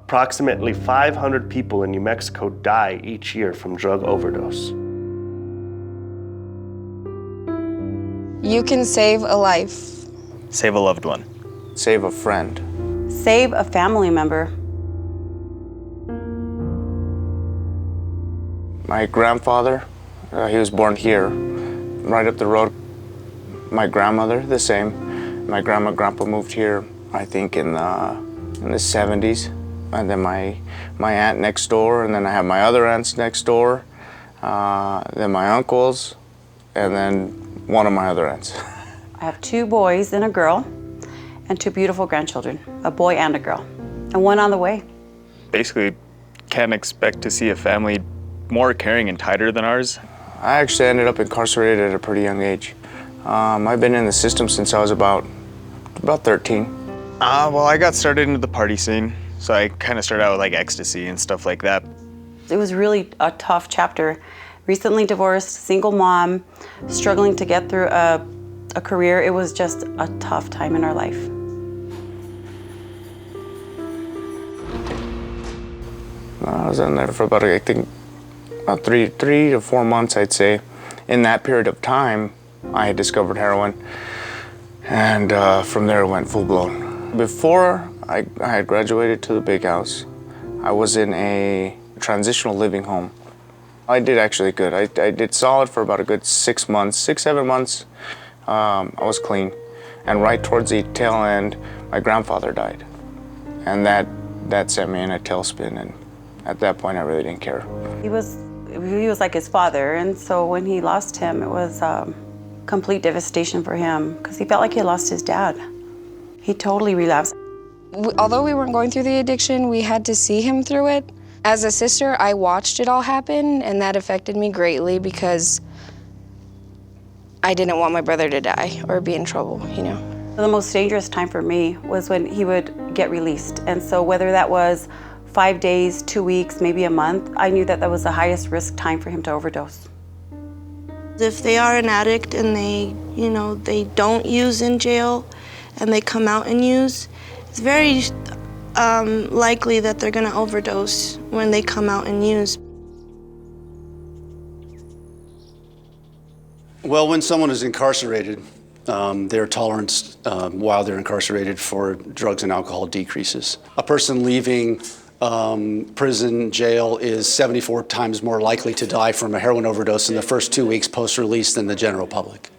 Approximately 500 people in New Mexico die each year from drug overdose. You can save a life. Save a loved one. Save a friend. Save a family member. My grandfather, he was born here, right up the road. My grandmother, the same. My grandma and grandpa moved here, I think, in the 70s. And then my aunt next door, and then I have my other aunts next door, then my uncles, and then one of my other aunts. I have 2 boys and a girl, and 2 beautiful grandchildren, a boy and a girl, and one on the way. Basically, can't expect to see a family more caring and tighter than ours. I actually ended up incarcerated at a pretty young age. I've been in the system since I was about 13. Well, I got started into the party scene, so I kind of started out with like ecstasy and stuff like that. It was really a tough chapter. Recently divorced, single mom, struggling to get through a career. It was just a tough time in our life. I was in there for about, I think, about 3 to 4 months, I'd say. In that period of time, I had discovered heroin, and from there it went full-blown. Before I had graduated to the big house, I was in a transitional living home. I did actually good. I did solid for about a good 6 months, 7 months. I was clean, and right towards the tail end, my grandfather died, and that sent me in a tailspin, and at that point I really didn't care. He was like his father, and so when he lost him, it was complete devastation for him because he felt like he lost his dad. He totally relapsed. Although we weren't going through the addiction, we had to see him through it. As a sister, I watched it all happen, and that affected me greatly because I didn't want my brother to die or be in trouble, you know. The most dangerous time for me was when he would get released, and so whether that was 5 days, 2 weeks, maybe a month, I knew that that was the highest risk time for him to overdose. If they are an addict and they don't use in jail and they come out and use, it's very likely that they're going to overdose when they come out and use. Well, when someone is incarcerated, their tolerance while they're incarcerated for drugs and alcohol decreases. A person leaving prison, jail is 74 times more likely to die from a heroin overdose in the first 2 weeks post-release than the general public.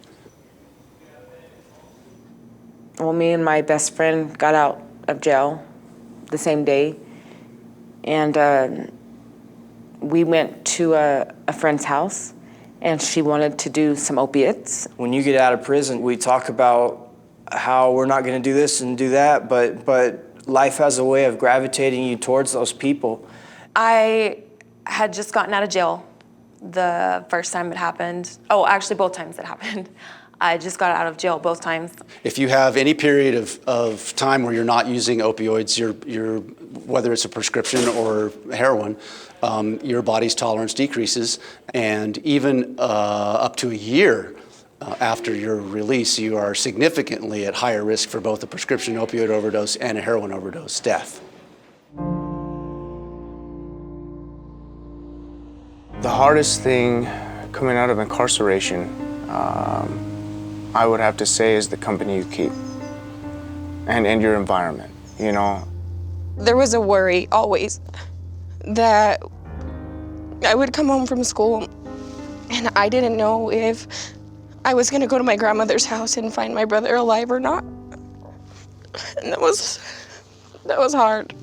Well, me and my best friend got out of jail the same day, and we went to a friend's house, and she wanted to do some opiates. When you get out of prison, we talk about how we're not going to do this and do that, but life has a way of gravitating you towards those people. I had just gotten out of jail the first time it happened. Oh, actually both times it happened. I just got out of jail both times. If you have any period of time where you're not using opioids, whether it's a prescription or heroin, your body's tolerance decreases, and even up to a year after your release, you are significantly at higher risk for both a prescription opioid overdose and a heroin overdose death. The hardest thing coming out of incarceration, I would have to say, is the company you keep and your environment, you know. There was a worry always that I would come home from school and I didn't know if I was gonna go to my grandmother's house and find my brother alive or not. And that was hard.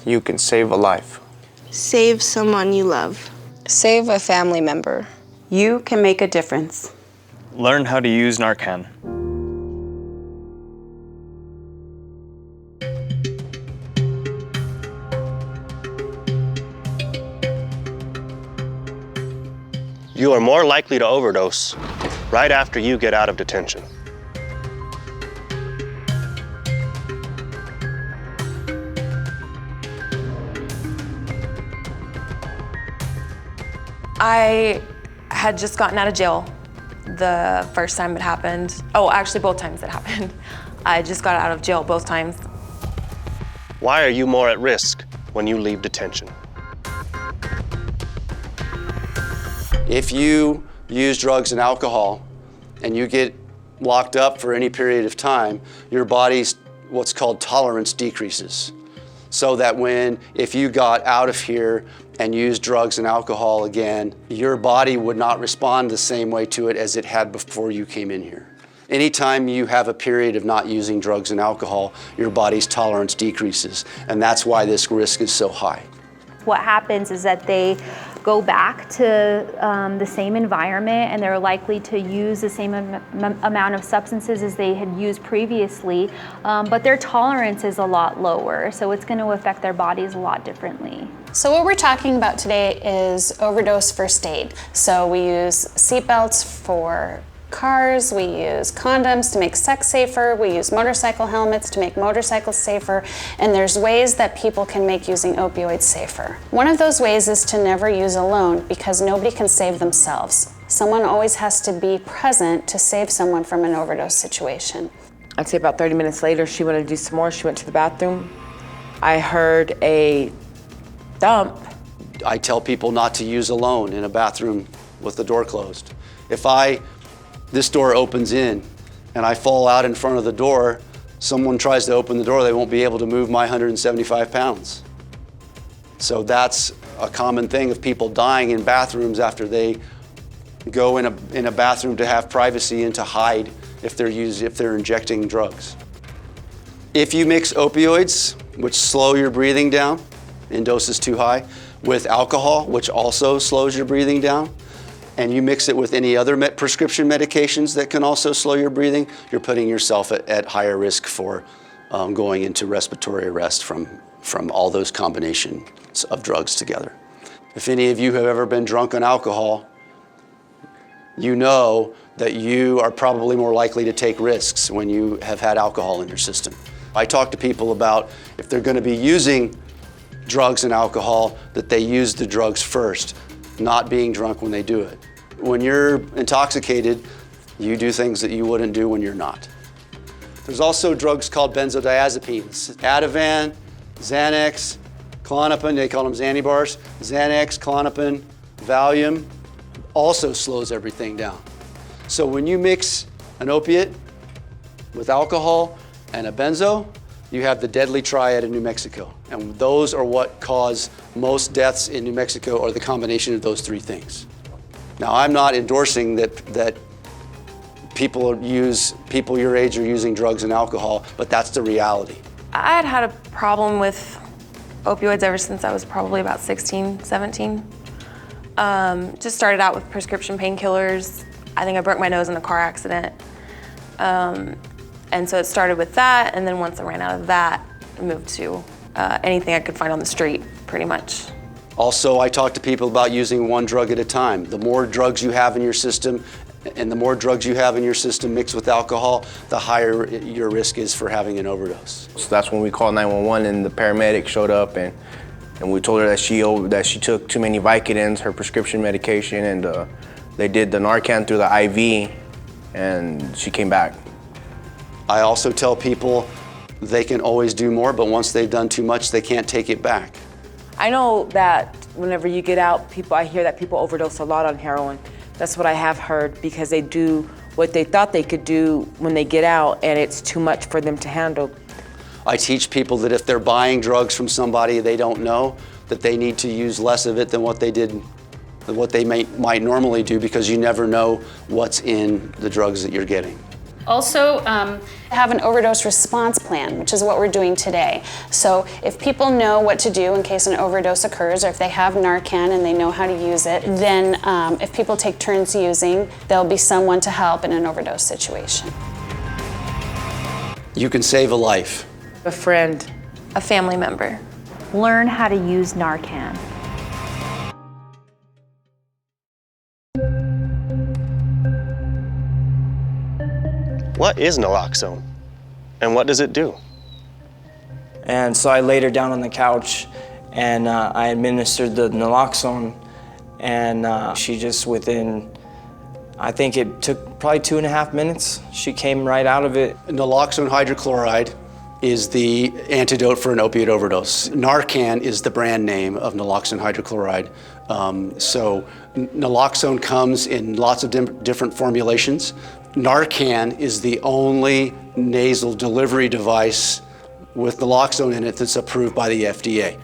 You can save a life. Save someone you love. Save a family member. You can make a difference. Learn how to use Narcan. You are more likely to overdose right after you get out of detention. I had just gotten out of jail the first time it happened. Oh, actually both times it happened. I just got out of jail both times. Why are you more at risk when you leave detention? If you use drugs and alcohol and you get locked up for any period of time, your body's what's called tolerance decreases. So that if you got out of here and used drugs and alcohol again, your body would not respond the same way to it as it had before you came in here. Anytime you have a period of not using drugs and alcohol, your body's tolerance decreases, and that's why this risk is so high. What happens is that they go back to the same environment, and they're likely to use the same amount of substances as they had used previously, but their tolerance is a lot lower, so it's going to affect their bodies a lot differently. So what we're talking about today is overdose first aid. So we use seatbelts for cars, we use condoms to make sex safer, we use motorcycle helmets to make motorcycles safer, and there's ways that people can make using opioids safer. One of those ways is to never use alone, because nobody can save themselves. Someone always has to be present to save someone from an overdose situation. I'd say about 30 minutes later, she wanted to do some more. She went to the bathroom. I heard a thump. I tell people not to use alone in a bathroom with the door closed. If this door opens in and I fall out in front of the door, someone tries to open the door, they won't be able to move my 175 pounds. So that's a common thing of people dying in bathrooms after they go in a bathroom to have privacy and to hide if they're injecting drugs. If you mix opioids, which slow your breathing down in doses too high, with alcohol, which also slows your breathing down, and you mix it with any other prescription medications that can also slow your breathing, you're putting yourself at higher risk for going into respiratory arrest from all those combinations of drugs together. If any of you have ever been drunk on alcohol, you know that you are probably more likely to take risks when you have had alcohol in your system. I talk to people about if they're going to be using drugs and alcohol, that they use the drugs first, not being drunk when they do it. When you're intoxicated, you do things that you wouldn't do when you're not. There's also drugs called benzodiazepines. Ativan, Xanax, Klonopin, they call them Xanibars. Xanax, Klonopin, Valium also slows everything down. So when you mix an opiate with alcohol and a benzo, you have the deadly triad in New Mexico. And those are what cause most deaths in New Mexico, or the combination of those three things. Now, I'm not endorsing that people your age are using drugs and alcohol, but that's the reality. I had a problem with opioids ever since I was probably about 16, 17. Just started out with prescription painkillers. I think I broke my nose in a car accident. And so it started with that, and then once I ran out of that, I moved to anything I could find on the street, pretty much. Also, I talk to people about using one drug at a time. The more drugs you have in your system, and the more drugs you have in your system mixed with alcohol, the higher your risk is for having an overdose. So that's when we called 911, and the paramedic showed up, and we told her that she took too many Vicodins, her prescription medication, and they did the Narcan through the IV, and she came back. I also tell people they can always do more, but once they've done too much, they can't take it back. I know that whenever you get out, I hear that people overdose a lot on heroin. That's what I have heard, because they do what they thought they could do when they get out, and it's too much for them to handle. I teach people that if they're buying drugs from somebody they don't know, that they need to use less of it than what they might normally do, because you never know what's in the drugs that you're getting. Also, have an overdose response plan, which is what we're doing today. So if people know what to do in case an overdose occurs, or if they have Narcan and they know how to use it, then if people take turns using, there'll be someone to help in an overdose situation. You can save a life. A friend. A family member. Learn how to use Narcan. What is naloxone, and what does it do? And so I laid her down on the couch, and I administered the naloxone, and she just within, I think it took probably 2.5 minutes, she came right out of it. Naloxone hydrochloride is the antidote for an opiate overdose. Narcan is the brand name of naloxone hydrochloride. Naloxone comes in lots of different formulations. Narcan is the only nasal delivery device with naloxone in it that's approved by the FDA.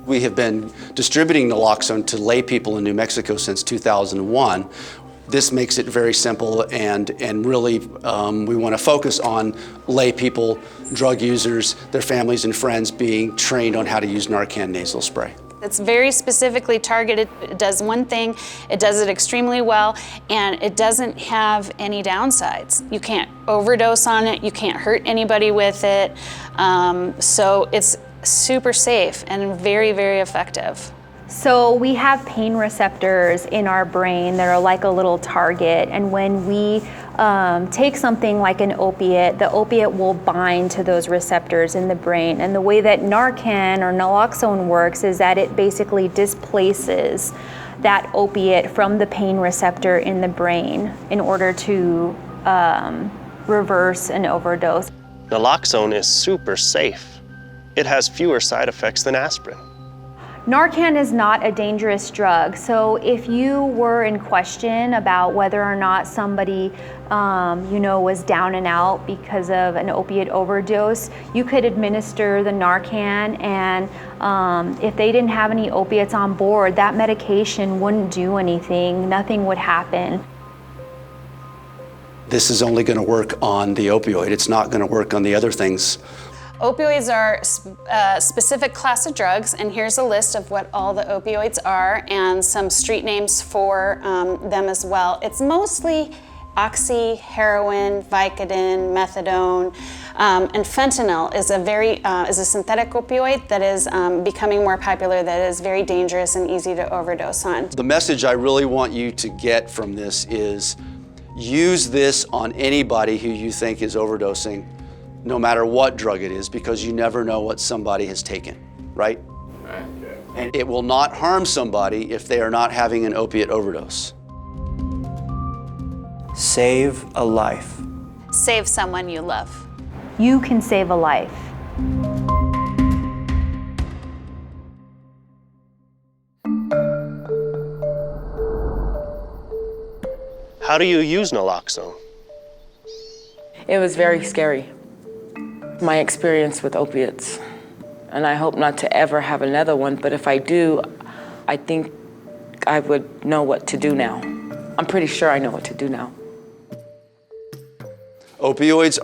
We have been distributing naloxone to lay people in New Mexico since 2001. This makes it very simple, and really we want to focus on lay people, drug users, their families and friends being trained on how to use Narcan nasal spray. It's very specifically targeted. It does one thing, it does it extremely well, and it doesn't have any downsides. You can't overdose on it, you can't hurt anybody with it, so it's super safe and very, very effective. So we have pain receptors in our brain that are like a little target, and when we take something like an opiate, the opiate will bind to those receptors in the brain. And the way that Narcan or naloxone works is that it basically displaces that opiate from the pain receptor in the brain in order to reverse an overdose. Naloxone is super safe. It has fewer side effects than aspirin. Narcan is not a dangerous drug, so if you were in question about whether or not somebody was down and out because of an opiate overdose, you could administer the Narcan, and if they didn't have any opiates on board, that medication wouldn't do anything, nothing would happen. This is only going to work on the opioid. It's not going to work on the other things. Opioids are a specific class of drugs, and here's a list of what all the opioids are and some street names for them as well. It's mostly oxy, heroin, Vicodin, methadone, and fentanyl is a synthetic opioid that is becoming more popular, that is very dangerous and easy to overdose on. The message I really want you to get from this is use this on anybody who you think is overdosing, no matter what drug it is, because you never know what somebody has taken, right? Right. And it will not harm somebody if they are not having an opiate overdose. Save a life. Save someone you love. You can save a life. How do you use naloxone? It was very scary, my experience with opiates. And I hope not to ever have another one, but if I do, I think I would know what to do now. I'm pretty sure I know what to do now. Opioids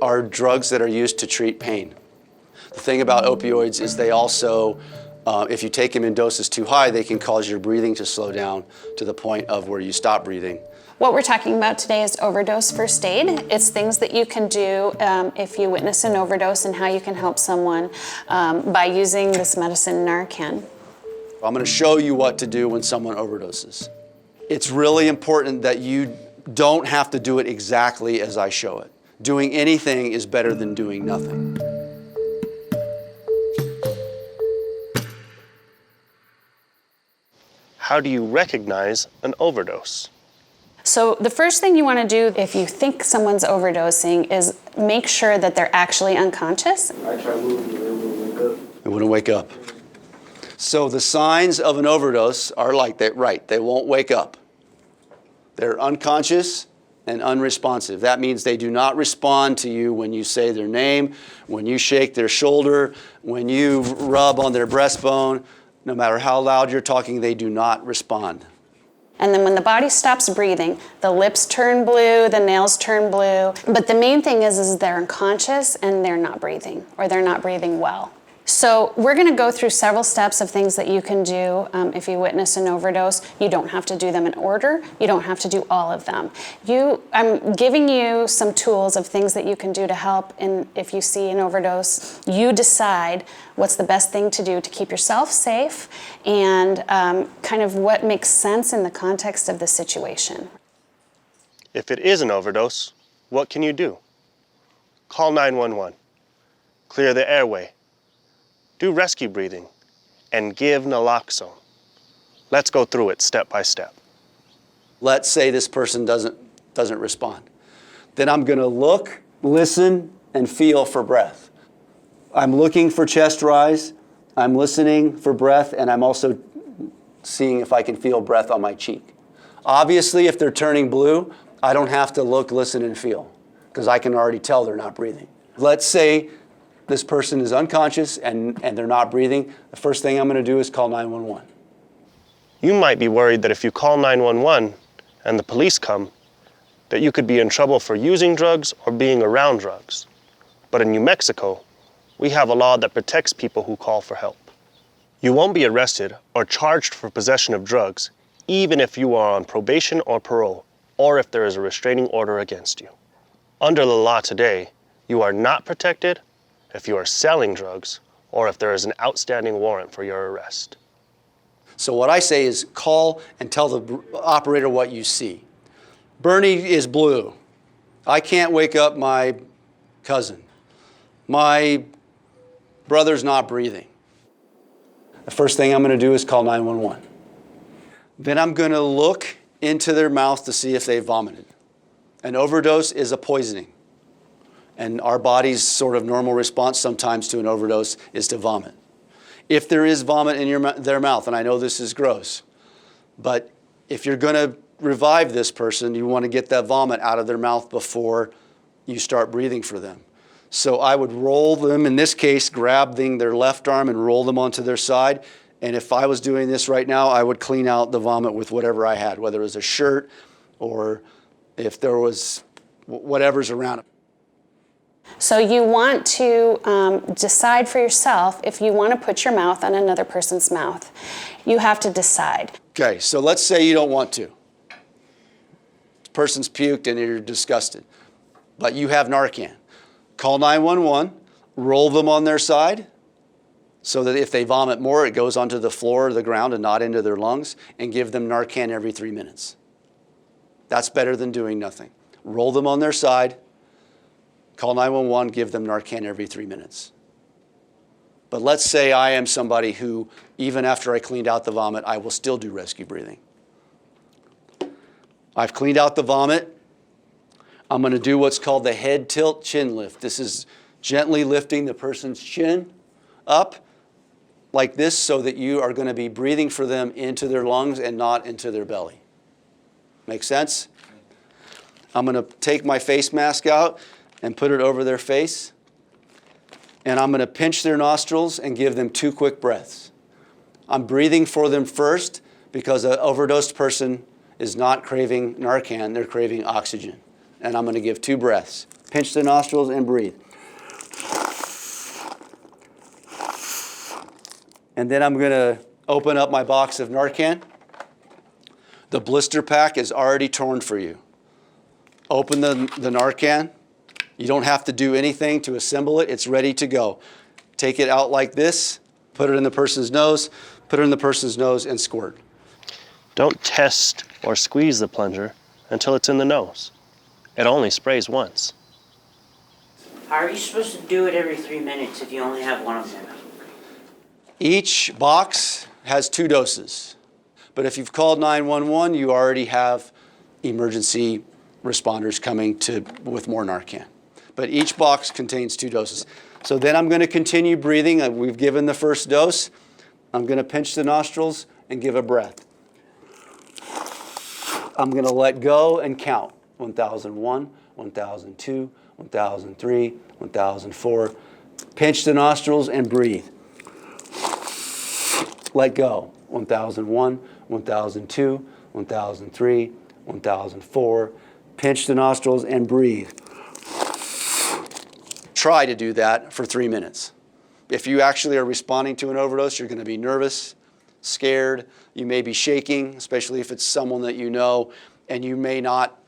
are drugs that are used to treat pain. The thing about opioids is they also, if you take them in doses too high, they can cause your breathing to slow down to the point of where you stop breathing. What we're talking about today is overdose first aid. It's things that you can do if you witness an overdose and how you can help someone by using this medicine, Narcan. I'm going to show you what to do when someone overdoses. It's really important that you don't have to do it exactly as I show it. Doing anything is better than doing nothing. How do you recognize an overdose? So the first thing you want to do if you think someone's overdosing is make sure that they're actually unconscious. I try moving, they wouldn't wake up. So the signs of an overdose are like that, right? They won't wake up. They're unconscious and unresponsive. That means they do not respond to you when you say their name, when you shake their shoulder, when you rub on their breastbone. No matter how loud you're talking, they do not respond. And then when the body stops breathing, the lips turn blue, the nails turn blue. But the main thing is they're unconscious and they're not breathing, or they're not breathing well. So we're going to go through several steps of things that you can do if you witness an overdose. You don't have to do them in order. You don't have to do all of them. I'm giving you some tools of things that you can do to help, and if you see an overdose, you decide what's the best thing to do to keep yourself safe and kind of what makes sense in the context of the situation. If it is an overdose, what can you do? Call 911. Clear the airway. Do rescue breathing, and give naloxone. Let's go through it step by step. Let's say this person doesn't respond. Then I'm going to look, listen, and feel for breath. I'm looking for chest rise, I'm listening for breath, and I'm also seeing if I can feel breath on my cheek. Obviously, if they're turning blue, I don't have to look, listen, and feel, because I can already tell they're not breathing. Let's say this person is unconscious and they're not breathing. The first thing I'm going to do is call 911. You might be worried that if you call 911 and the police come, that you could be in trouble for using drugs or being around drugs. But in New Mexico, we have a law that protects people who call for help. You won't be arrested or charged for possession of drugs, even if you are on probation or parole, or if there is a restraining order against you. Under the law today, you are not protected if you are selling drugs or if there is an outstanding warrant for your arrest. So what I say is call and tell the operator what you see. Bernie is blue. I can't wake up my cousin. My brother's not breathing. The first thing I'm going to do is call 911. Then I'm going to look into their mouth to see if they vomited. An overdose is a poisoning. And our body's sort of normal response sometimes to an overdose is to vomit. If there is vomit in their mouth, and I know this is gross, but if you're going to revive this person, you want to get that vomit out of their mouth before you start breathing for them. So I would roll them, in this case, grab their left arm and roll them onto their side. And if I was doing this right now, I would clean out the vomit with whatever I had, whether it was a shirt or if there was whatever's around it. So you want to decide for yourself if you want to put your mouth on another person's mouth. You have to decide. Okay, so let's say you don't want to. This person's puked and you're disgusted, but you have Narcan. Call 911, roll them on their side so that if they vomit more, it goes onto the floor or the ground and not into their lungs, and give them Narcan every 3 minutes. That's better than doing nothing. Roll them on their side, call 911, give them Narcan every 3 minutes. But let's say I am somebody who, even after I cleaned out the vomit, I will still do rescue breathing. I've cleaned out the vomit. I'm going to do what's called the head tilt chin lift. This is gently lifting the person's chin up like this so that you are going to be breathing for them into their lungs and not into their belly. Make sense? I'm going to take my face mask out and put it over their face. And I'm going to pinch their nostrils and give them 2 quick breaths. I'm breathing for them first because an overdosed person is not craving Narcan, they're craving oxygen. And I'm going to give 2 breaths. Pinch the nostrils and breathe. And then I'm going to open up my box of Narcan. The blister pack is already torn for you. Open the Narcan. You don't have to do anything to assemble it. It's ready to go. Take it out like this, put it in the person's nose, put it in the person's nose, and squirt. Don't test or squeeze the plunger until it's in the nose. It only sprays once. How are you supposed to do it every 3 minutes if you only have one of them? Each box has 2 doses. But if you've called 911, you already have emergency responders coming with more Narcan. But each box contains 2 doses. So then I'm going to continue breathing. We've given the first dose. I'm going to pinch the nostrils and give a breath. I'm going to let go and count. 1001, 1002, 1003, 1004. Pinch the nostrils and breathe. Let go. 1001, 1002, 1003, 1004. Pinch the nostrils and breathe. Try to do that for 3 minutes. If you actually are responding to an overdose, you're going to be nervous, scared. You may be shaking, especially if it's someone that you know, and you may not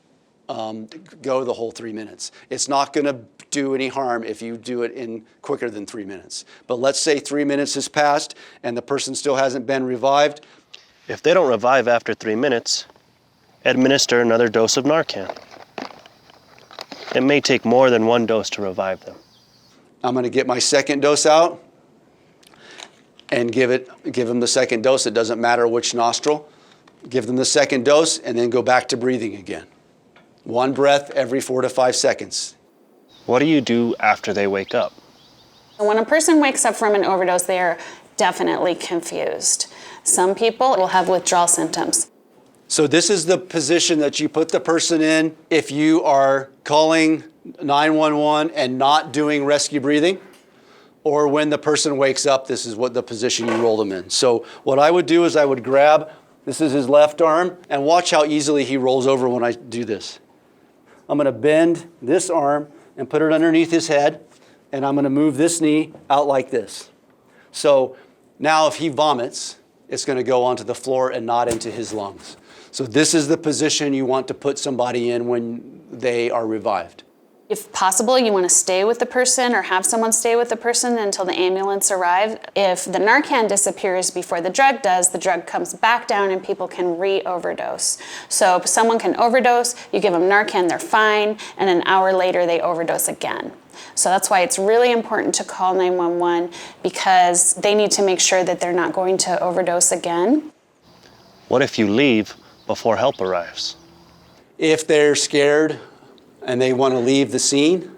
go the whole 3 minutes. It's not going to do any harm if you do it in quicker than 3 minutes. But let's say 3 minutes has passed and the person still hasn't been revived. If they don't revive after 3 minutes, administer another dose of Narcan. It may take more than 1 dose to revive them. I'm going to get my second dose out and give them the second dose. It doesn't matter which nostril. Give them the second dose and then go back to breathing again. 1 breath every 4 to 5 seconds. What do you do after they wake up? When a person wakes up from an overdose, they are definitely confused. Some people will have withdrawal symptoms. So this is the position that you put the person in if you are calling 911 and not doing rescue breathing, or when the person wakes up, this is what the position you roll them in. So what I would do is I would grab, this is his left arm, and watch how easily he rolls over when I do this. I'm gonna bend this arm and put it underneath his head, and I'm gonna move this knee out like this. So now if he vomits, it's gonna go onto the floor and not into his lungs. So this is the position you want to put somebody in when they are revived. If possible, you want to stay with the person or have someone stay with the person until the ambulance arrives. If the Narcan disappears before the drug does, the drug comes back down and people can re-overdose. So if someone can overdose, you give them Narcan, they're fine, and an hour later they overdose again. So that's why it's really important to call 911, because they need to make sure that they're not going to overdose again. What if you leave before help arrives? If they're scared and they want to leave the scene,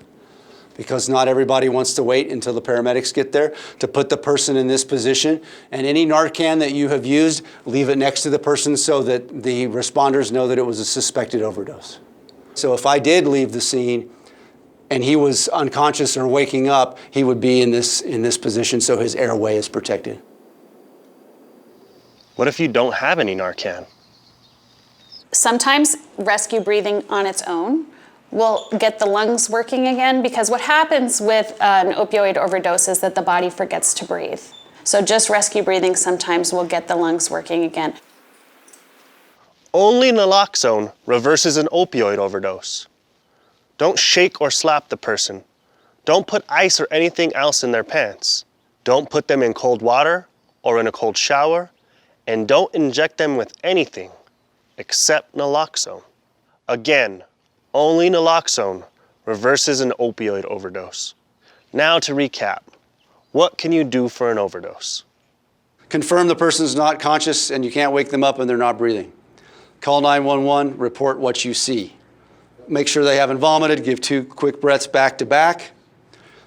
because not everybody wants to wait until the paramedics get there, to put the person in this position. And any Narcan that you have used, leave it next to the person so that the responders know that it was a suspected overdose. So if I did leave the scene and he was unconscious or waking up, he would be in this position so his airway is protected. What if you don't have any Narcan? Sometimes rescue breathing on its own will get the lungs working again, because what happens with an opioid overdose is that the body forgets to breathe. So just rescue breathing sometimes will get the lungs working again. Only naloxone reverses an opioid overdose. Don't shake or slap the person. Don't put ice or anything else in their pants. Don't put them in cold water or in a cold shower, and don't inject them with anything except naloxone. Again, only naloxone reverses an opioid overdose. Now to recap, what can you do for an overdose? Confirm the person's not conscious and you can't wake them up and they're not breathing. Call 911, report what you see. Make sure they haven't vomited, give 2 quick breaths back to back.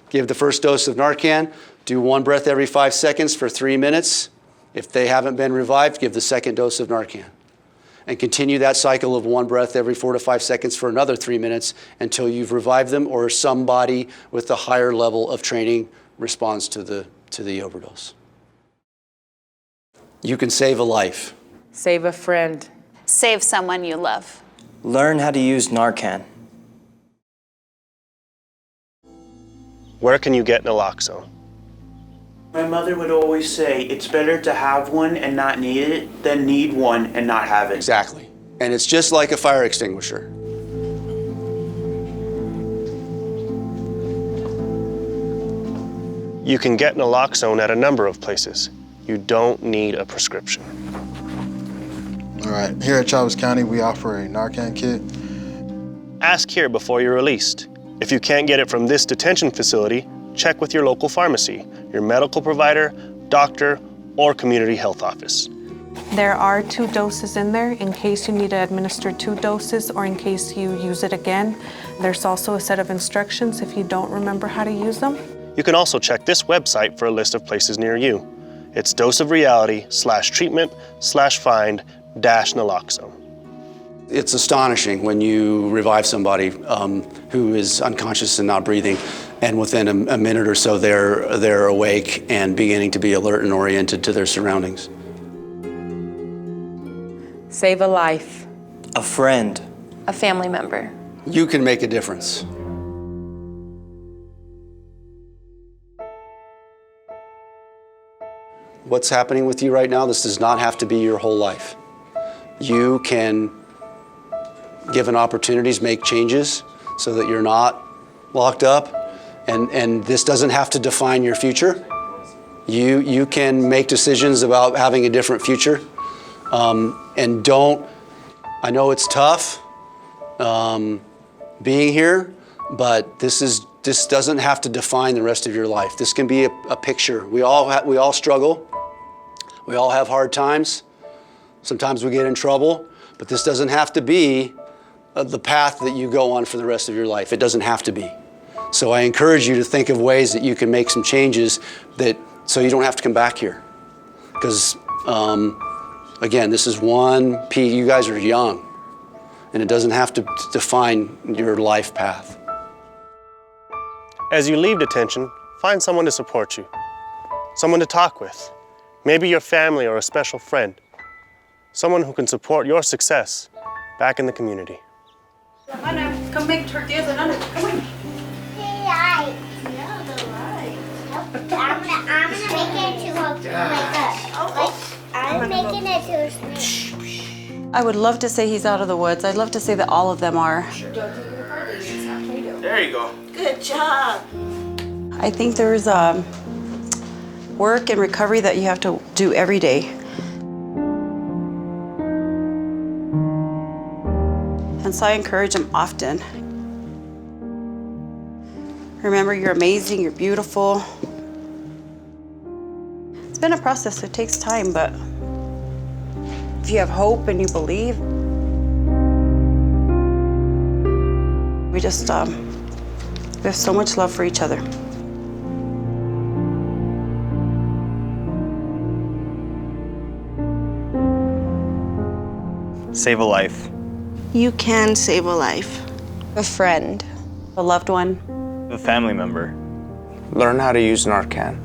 Give the first dose of Narcan, do 1 breath every 5 seconds for 3 minutes. If they haven't been revived, give the second dose of Narcan. And continue that cycle of 1 breath every 4 to 5 seconds for another 3 minutes until you've revived them or somebody with a higher level of training responds to the overdose. You can save a life. Save a friend. Save someone you love. Learn how to use Narcan. Where can you get naloxone? My mother would always say, it's better to have one and not need it than need one and not have it. Exactly. And it's just like a fire extinguisher. You can get naloxone at a number of places. You don't need a prescription. All right, here at Chavez County, we offer a Narcan kit. Ask here before you're released. If you can't get it from this detention facility, check with your local pharmacy, your medical provider, doctor, or community health office. There are 2 doses in there in case you need to administer 2 doses or in case you use it again. There's also a set of instructions if you don't remember how to use them. You can also check this website for a list of places near you. It's doseofreality/treatment/find-naloxone. It's astonishing when you revive somebody who is unconscious and not breathing, and within a minute or so they're awake and beginning to be alert and oriented to their surroundings. Save a life. A friend. A family member. You can make a difference. What's happening with you right now, this does not have to be your whole life. You can, given opportunities, make changes so that you're not locked up, and this doesn't have to define your future. You can make decisions about having a different future, and don't, I know it's tough being here, but this doesn't have to define the rest of your life. This can be a picture. We all struggle. We all have hard times. Sometimes we get in trouble, but this doesn't have to be the path that you go on for the rest of your life. It doesn't have to be. So I encourage you to think of ways that you can make some changes so you don't have to come back here. Because, again, this is one piece. You guys are young, and it doesn't have to define your life path. As you leave detention, find someone to support you, someone to talk with, maybe your family or a special friend, someone who can support your success back in the community. Anna, come make tortillas, Anna, come on. Light. Yeah, the light. I'm gonna make it into I'm making it to a snake. I would love to say he's out of the woods. I'd love to say that all of them are. There you go. Good job. I think there's work and recovery that you have to do every day. And so I encourage him often. Remember, you're amazing, you're beautiful. It's been a process, it takes time, but if you have hope and you believe, we just, we have so much love for each other. Save a life. You can save a life. A friend. A loved one. A family member. Learn how to use Narcan.